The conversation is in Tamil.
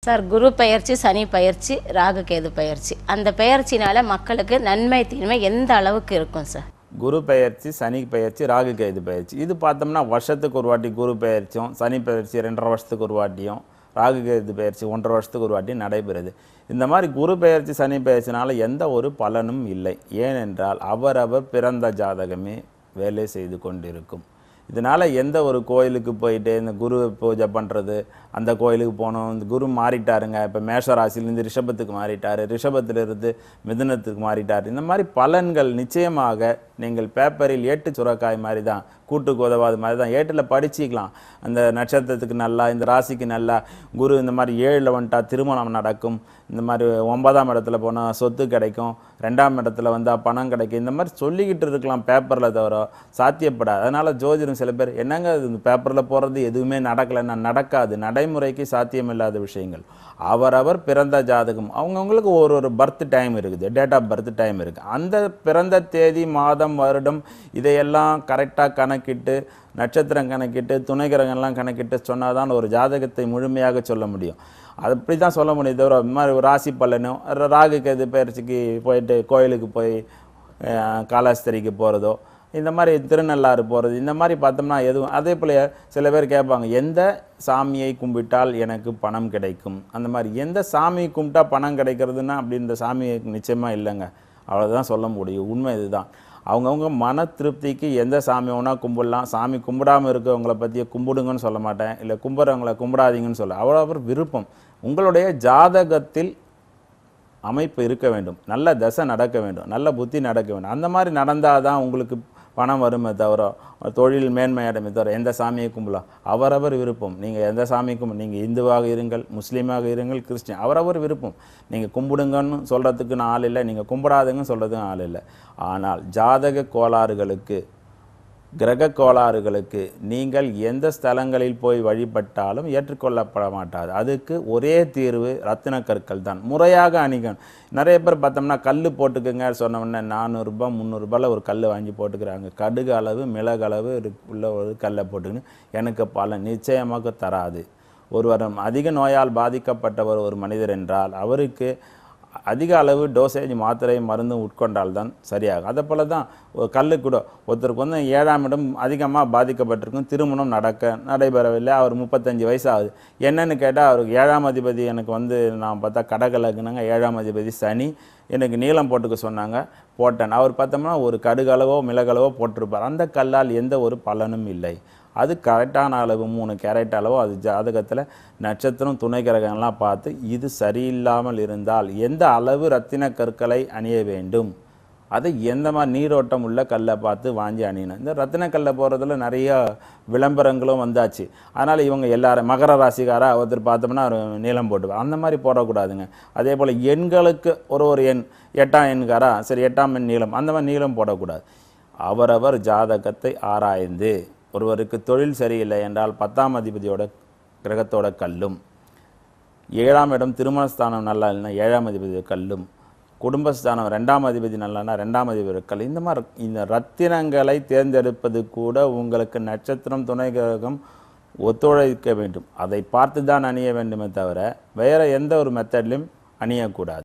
சார், குரு பெயர்ச்சி, சனி பெயர்ச்சி, ராகு கேது பெயர்ச்சி, அந்த பெயர்ச்சினால மக்களுக்கு நன்மை தீன்மை எந்த அளவுக்கு இருக்கும் சார்? குரு பெயர்ச்சி, சனி பெயர்ச்சி, ராகு கேது பெயர்ச்சி, இது பார்த்தோம்னா வருஷத்துக்கு ஒரு வாட்டி குரு பெயர்ச்சியும், சனி பெயர்ச்சி 2.5 வருஷத்துக்கு ஒரு வாட்டியும், ராகு கேது பெயர்ச்சி 1.5 வருஷத்துக்கு ஒரு வாட்டி நடைபெறுது. இந்த மாதிரி குரு பெயர்ச்சி, சனி பெயர்ச்சினால எந்த ஒரு பலனும் இல்லை. ஏனென்றால் அவரவர் பிறந்த ஜாதகமே வேலை செய்து கொண்டிருக்கும். இதனால் எந்த ஒரு கோயிலுக்கு போயிட்டு இந்த குரு பூஜை பண்ணுறது, அந்த கோயிலுக்கு போகணும், இந்த குரு மாறிட்டாருங்க, இப்போ மேஷ ராசியிலேருந்து ரிஷபத்துக்கு மாறிட்டார், ரிஷபத்திலிருந்து மிதுனத்துக்கு மாறிட்டார், இந்த மாதிரி பலன்கள் நிச்சயமாக நீங்கள் பேப்பரில் ஏட்டு சுரக்காய் மாதிரி தான், கூட்டுக்கு உதவாது மாதிரி தான், ஏட்டில் படிச்சிக்கலாம். அந்த நட்சத்திரத்துக்கு நல்லா, இந்த ராசிக்கு நல்லா, குரு இந்த மாதிரி 7ல் வந்துட்டா திருமணம் நடக்கும், இந்த மாதிரி 9ஆம் இடத்துல போனால் சொத்து கிடைக்கும், 2ஆம் இடத்துல வந்தால் பணம் கிடைக்கும், இந்த மாதிரி சொல்லிக்கிட்டு இருக்கலாம் பேப்பரில், தவிர சாத்தியப்படாது. அதனால் ஜோதிடம் சில பேர் என்னங்க இந்த பேப்பரில் போகிறது எதுவுமே நடக்கலைன்னா நடக்காது. நடைமுறைக்கு சாத்தியமில்லாத விஷயங்கள். அவரவர் பிறந்த ஜாதகம் அவங்கவுங்களுக்கு ஒரு பர்த் டைம் இருக்குது, டேட் ஆஃப் பர்த் டைம் இருக்குது. அந்த பிறந்த தேதி, மாதம், வருடம் இதையெல்லாம் கரெக்டாக கணக்கிட்டு, நட்சத்திரம் கணக்கிட்டு, துணை கிரகங்கள்லாம் கணக்கிட்டு சொன்னால் தான் ஒரு ஜாதகத்தை முழுமையாக சொல்ல முடியும். அது அப்படி தான் சொல்ல முடியும். தவிர இந்த மாதிரி ஒரு ராசி பலனும், ராகு கேது பயிற்சிக்கு போயிட்டு கோயிலுக்கு போய் காலாஸ்திரிக்கு போகிறதோ, இந்த மாதிரி திருநள்ளாறு போகிறது, இந்த மாதிரி பார்த்தோம்னா எதுவும். அதே போல் சில பேர் கேட்பாங்க, எந்த சாமியை கும்பிட்டால் எனக்கு பணம் கிடைக்கும், அந்த மாதிரி எந்த சாமி கும்பிட்டா பணம் கிடைக்கிறதுனா அப்படின்ற சாமி நிச்சயமாக இல்லைங்க. அவ்வளோதான் சொல்ல முடியும். உண்மை இதுதான். அவங்கவுங்க மன திருப்திக்கு எந்த சாமி வேணால் கும்பிடலாம். சாமி கும்பிடாமல் இருக்கவங்கள பற்றியே கும்பிடுங்கன்னு சொல்ல மாட்டேன், இல்லை கும்பிட்றவங்கள கும்பிடாதீங்கன்னு சொல்ல. அவ்வளோ விருப்பம். உங்களுடைய ஜாதகத்தில் அமைப்பு இருக்க வேண்டும், நல்ல தசை நடக்க வேண்டும், நல்ல புத்தி நடக்க வேண்டும். அந்த மாதிரி நடந்தால் தான் உங்களுக்கு பணம் வருமே தவிர, தொழில் மேன்மையடைமே தவிர எந்த சாமியை கும்பலாம். அவரவர் விருப்பம். நீங்கள் எந்த சாமியை நீங்கள் இந்துவாக இருங்கள், முஸ்லீமாக இருங்கள், கிறிஸ்டின், அவரவர் விருப்பம். நீங்கள் கும்பிடுங்கன்னு சொல்கிறதுக்கு ஆள் இல்லை, நீங்கள் கும்பிடாதுங்கன்னு சொல்கிறதுக்கு ஆள் இல்லை. ஆனால் ஜாதக கோளாறுகளுக்கு, கிரக கோளாறுகளுக்கு நீங்கள் எந்த ஸ்தலங்களில் போய் வழிபட்டாலும் ஏற்றுக்கொள்ளப்பட மாட்டாது. அதுக்கு ஒரே தீர்வு ரத்தின கற்கள் தான். முறையாக அணிக்கணும். நிறைய பேர் பார்த்தோம்னா கல் போட்டுக்குங்க சொன்னோம்னா 400 ரூபாய் 300 ரூபாயில் ஒரு கல் வாங்கி போட்டுக்கிறாங்க. கடுகு அளவு, மிளகு அளவு உள்ள ஒரு கல்லை போட்டுக்கின்னு எனக்கு பலன் நிச்சயமாக தராது. ஒருவர் அதிக நோயால் பாதிக்கப்பட்டவர் ஒரு மனிதர் என்றால் அவருக்கு அதிக அளவு டோசேஜ் மாத்திரை மருந்து உட்கொண்டால் தான் சரியாகும். அதை போல தான் ஒரு கல்லு கூட ஒருத்தருக்கு 7ஆம் இடம் அதிகமாக பாதிக்கப்பட்டிருக்கும், திருமணம் நடைபெறவில்லை, அவர் 35 வயசு ஆகுது. என்னன்னு கேட்டால் அவருக்கு 7ஆம் அதிபதி எனக்கு நான் பார்த்தா கடகலக்குனாங்க, 7ஆம் அதிபதி சனி, எனக்கு நீளம் போட்டுக்க சொன்னாங்க, போட்டேன். அவர் பார்த்தோம்னா ஒரு கடுகளவோ மிளகளவோ போட்டிருப்பார். அந்த கல்லால் எந்த ஒரு பலனும் இல்லை. அது கரெக்டான அளவு 3 கேரட் அளவோ அது ஜாதகத்தில் நட்சத்திரம் துணை கிரகங்கள்லாம் பார்த்து இது சரியில்லாமல் இருந்தால் எந்த அளவு ரத்தின கற்களை அணிய வேண்டும், அது எந்த மாதிரி நீரோட்டம் உள்ள கல்லை பார்த்து வாங்கி அணியணும். இந்த ரத்தின கல்லை போகிறதுல நிறைய விளம்பரங்களும் வந்தாச்சு. அதனால் இவங்க எல்லாரும் மகர ராசிக்காராக ஒருத்தர் பார்த்தோம்னா நீளம் போட்டுவார். அந்த மாதிரி போடக்கூடாதுங்க. அதே போல் எண்களுக்கு ஒரு எண், 8ஆம் எண்காரா சரி 8ஆம் எண் நீளம், அந்த மாதிரி நீளம் போடக்கூடாது. அவரவர் ஜாதகத்தை ஆராய்ந்து, ஒருவருக்கு தொழில் சரியில்லை என்றால் 10ஆம் அதிபதியோட கிரகத்தோட கல்லும், 7ஆம் இடம் திருமணஸ்தானம் நல்லா இல்லைன்னா 7ஆம் அதிபதியோட கல்லும், குடும்பஸ்தானம் 2ஆம் அதிபதி நல்லானா 2ஆம் அதிபதியோட கல், இந்த மாதிரி இந்த ரத்தினங்களை தேர்ந்தெடுப்பது கூட உங்களுக்கு நட்சத்திரம் துணை கிரகம் ஒத்துழைக்க வேண்டும். அதை பார்த்து தான் அணிய வேண்டுமே தவிர வேறு எந்த ஒரு மெத்தட்லையும் அணியக்கூடாது.